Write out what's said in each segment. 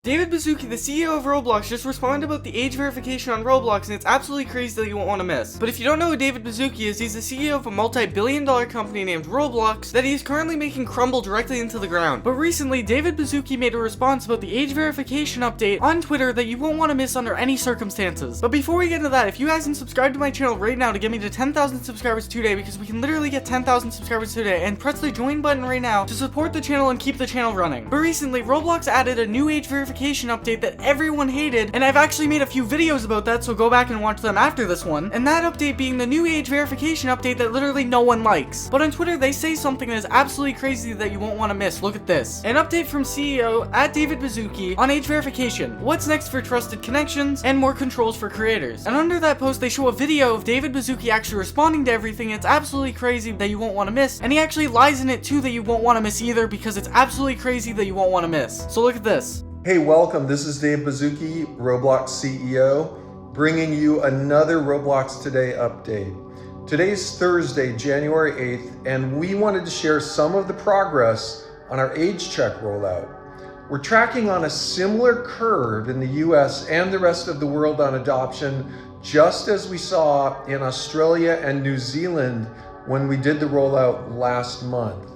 David Baszucki, the CEO of Roblox, just responded about the age verification on Roblox, and it's absolutely crazy that you won't want to miss. But if you don't know who David Baszucki is, he's the CEO of a multi-billion-dollar company named Roblox that he is currently making crumble directly into the ground. But recently, David Baszucki made a response about the age verification update on Twitter that you won't want to miss under any circumstances. But before we get into that, if you guys can subscribe to my channel right now to get me to 10,000 subscribers today, because we can literally get 10,000 subscribers today, and press the join button right now to support the channel and keep the channel running. But recently, Roblox added a new age verification update that everyone hated, and I've actually made a few videos about that, so go back and watch them after this one. And that update being the new age verification update that literally no one likes. But on Twitter, they say something that is absolutely crazy that you won't want to miss. Look at this. An update from CEO David Baszucki on age verification. What's next for trusted connections and more controls for creators. And under that post, they show a video of David Baszucki actually responding to everything. It's absolutely crazy that you won't want to miss. And he actually lies in it too that you won't want to miss either, because it's absolutely crazy that you won't want to miss. So look at this. Hey, welcome. This is Dave Baszucki, Roblox CEO, bringing you another Roblox Today update. Today's Thursday, January 8th, and we wanted to share some of the progress on our age check rollout. We're tracking on a similar curve in the US and the rest of the world on adoption, just as we saw in Australia and New Zealand when we did the rollout last month.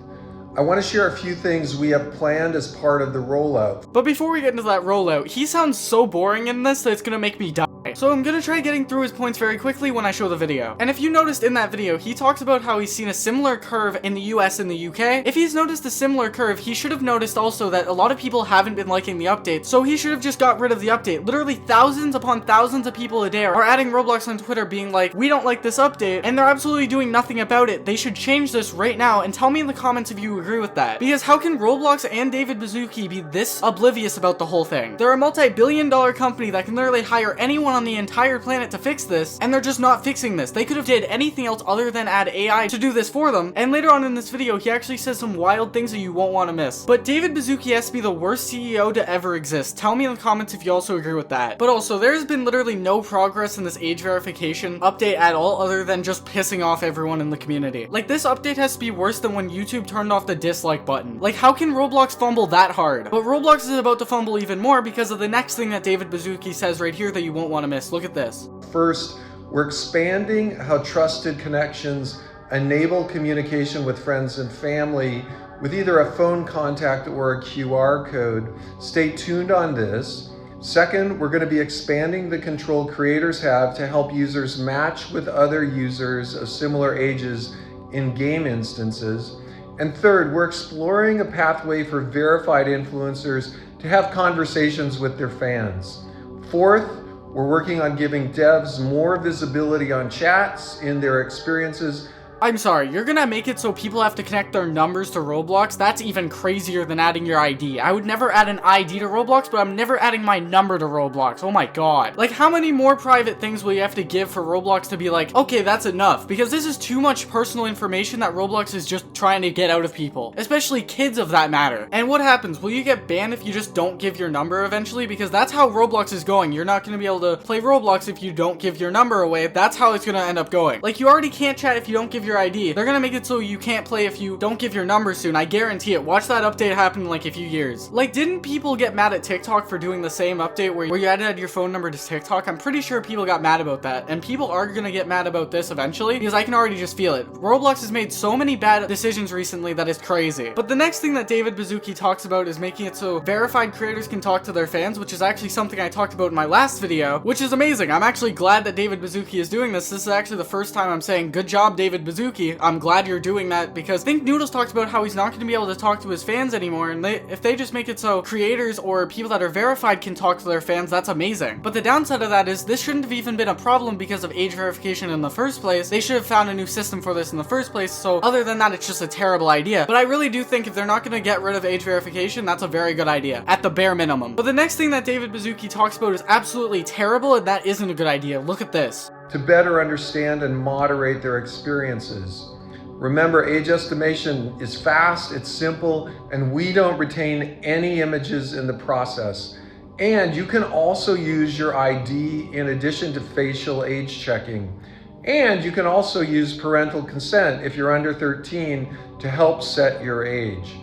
I want to share a few things we have planned as part of the rollout. But before we get into that rollout, he sounds so boring in this that it's gonna make me die. So I'm gonna try getting through his points very quickly when I show the video. And if you noticed in that video, he talks about how he's seen a similar curve in the US and the UK. If he's noticed a similar curve, he should have noticed also that a lot of people haven't been liking the update, so he should have just got rid of the update. Literally thousands upon thousands of people a day are adding Roblox on Twitter being like, we don't like this update, and they're absolutely doing nothing about it. They should change this right now, and tell me in the comments if you agree with that. Because how can Roblox and David Baszucki be this oblivious about the whole thing? They're a multi-billion-dollar company that can literally hire anyone on the entire planet to fix this, and they're just not fixing this. They could have did anything else other than add AI to do this for them. And later on in this video, he actually says some wild things that you won't want to miss. But David Baszucki has to be the worst CEO to ever exist. Tell me in the comments if you also agree with that. But also, there's been literally no progress in this age verification update at all, other than just pissing off everyone in the community. Like, this update has to be worse than when YouTube turned off the dislike button. Like, how can Roblox fumble that hard? But Roblox is about to fumble even more because of the next thing that David Baszucki says right here that you won't want to miss. Look at this. First, we're expanding how trusted connections enable communication with friends and family with either a phone contact or a QR code. Stay tuned on this. Second, we're going to be expanding the control creators have to help users match with other users of similar ages in game instances. And third, we're exploring a pathway for verified influencers to have conversations with their fans. Fourth, we're working on giving devs more visibility on chats in their experiences. I'm sorry, you're gonna make it so people have to connect their numbers to Roblox? That's even crazier than adding your ID. I would never add an ID to Roblox, but I'm never adding my number to Roblox. Oh my god. Like, how many more private things will you have to give for Roblox to be like, okay, that's enough? Because this is too much personal information that Roblox is just trying to get out of people. Especially kids of that matter. And what happens? Will you get banned if you just don't give your number eventually? Because that's how Roblox is going. You're not gonna be able to play Roblox if you don't give your number away. That's how it's gonna end up going. Like, you already can't chat if you don't give your ID. They're gonna make it so you can't play if you don't give your number soon. I guarantee it. Watch that update happen in like a few years. Like, didn't people get mad at TikTok for doing the same update where you added your phone number to TikTok? I'm pretty sure people got mad about that, and people are gonna get mad about this eventually, because I can already just feel it. Roblox has made so many bad decisions recently that is crazy. But the next thing that David Baszucki talks about is making it so verified creators can talk to their fans, which is actually something I talked about in my last video, which is amazing. I'm actually glad that David Baszucki is doing this. This is actually the first time I'm saying, good job, David Baszucki. I'm glad you're doing that, because Think Noodles talked about how he's not going to be able to talk to his fans anymore, and if they just make it so creators or people that are verified can talk to their fans, that's amazing. But the downside of that is this shouldn't have even been a problem because of age verification in the first place. They should have found a new system for this in the first place, so other than that, it's just a terrible idea. But I really do think if they're not going to get rid of age verification, that's a very good idea, at the bare minimum. But the next thing that David Baszucki talks about is absolutely terrible, and that isn't a good idea. Look at this. To better understand and moderate their experiences. Remember, age estimation is fast, it's simple, and we don't retain any images in the process. And you can also use your ID in addition to facial age checking. And you can also use parental consent if you're under 13 to help set your age.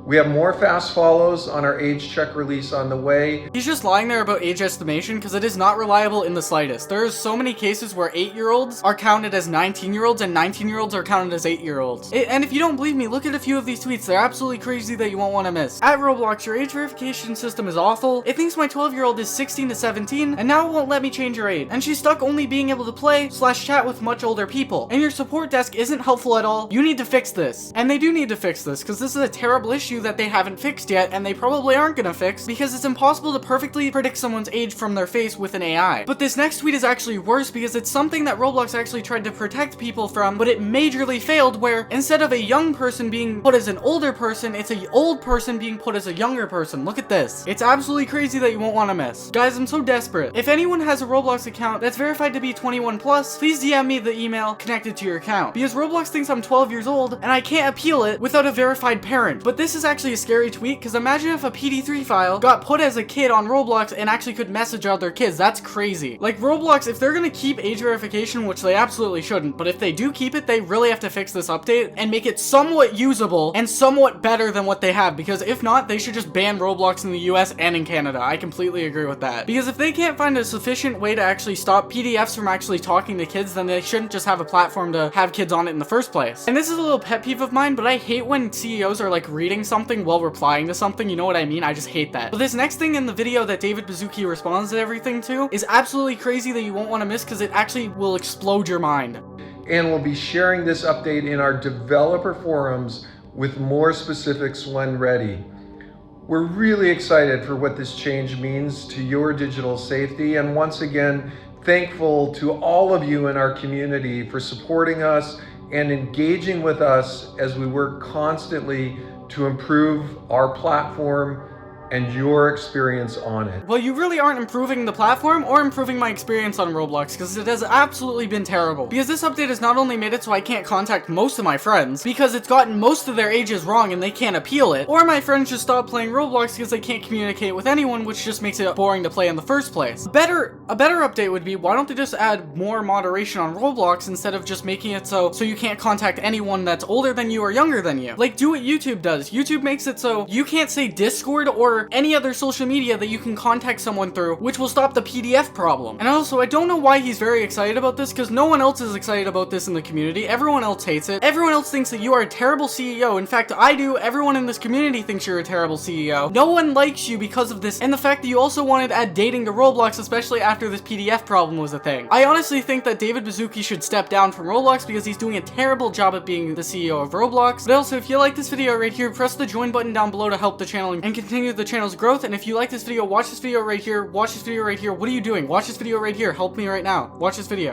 We have more fast follows on our age check release on the way. He's just lying there about age estimation because it is not reliable in the slightest. There are so many cases where 8-year-olds are counted as 19-year-olds and 19-year-olds are counted as 8-year-olds. And if you don't believe me, look at a few of these tweets. They're absolutely crazy that you won't want to miss. At Roblox, your age verification system is awful. It thinks my 12-year-old is 16 to 17 and now it won't let me change her age. And she's stuck only being able to play/chat with much older people. And your support desk isn't helpful at all. You need to fix this. And they do need to fix this because this is a terrible issue that they haven't fixed yet and they probably aren't gonna fix because it's impossible to perfectly predict someone's age from their face with an AI. But this next tweet is actually worse because it's something that Roblox actually tried to protect people from, but it majorly failed, where instead of a young person being put as an older person, it's an old person being put as a younger person. Look at this. It's absolutely crazy that you won't want to miss. Guys, I'm so desperate. If anyone has a Roblox account that's verified to be 21 plus, please DM me the email connected to your account because Roblox thinks I'm 12 years old and I can't appeal it without a verified parent. But this is actually a scary tweet because imagine if a PD3 file got put as a kid on Roblox and actually could message other kids. That's crazy. Like, Roblox, if they're gonna keep age verification, which they absolutely shouldn't, but if they do keep it, they really have to fix this update and make it somewhat usable and somewhat better than what they have, because if not, they should just ban Roblox in the US and in Canada. I completely agree with that. Because if they can't find a sufficient way to actually stop PDFs from actually talking to kids, then they shouldn't just have a platform to have kids on it in the first place. And this is a little pet peeve of mine, but I hate when CEOs are like reading something while replying to something, you know what I mean? I just hate that. But this next thing in the video that David Baszucki responds to everything to is absolutely crazy that you won't want to miss because it actually will explode your mind. And we'll be sharing this update in our developer forums with more specifics when ready. We're really excited for what this change means to your digital safety, and once again, thankful to all of you in our community for supporting us and engaging with us as we work constantly to improve our platform and your experience on it. Well, you really aren't improving the platform or improving my experience on Roblox, because it has absolutely been terrible. Because this update has not only made it so I can't contact most of my friends, because it's gotten most of their ages wrong and they can't appeal it, or my friends just stop playing Roblox because they can't communicate with anyone, which just makes it boring to play in the first place. A better update would be, why don't they just add more moderation on Roblox instead of just making it so you can't contact anyone that's older than you or younger than you? Like, do what YouTube does. YouTube makes it so you can't say Discord or any other social media that you can contact someone through, which will stop the PDF problem. And also, I don't know why he's very excited about this, because no one else is excited about this in the community. Everyone else hates it. Everyone else thinks that you are a terrible CEO. In fact, I do. Everyone in this community thinks you're a terrible CEO. No one likes you because of this, and the fact that you also wanted to add dating to Roblox, especially after this PDF problem was a thing. I honestly think that David Baszucki should step down from Roblox because he's doing a terrible job at being the CEO of Roblox. But also, if you like this video right here, press the join button down below to help the channel and continue the channel's growth. And if you like this video, watch this video right here, watch this video right here. What are you doing? Watch this video right here. Help me right now. Watch this video.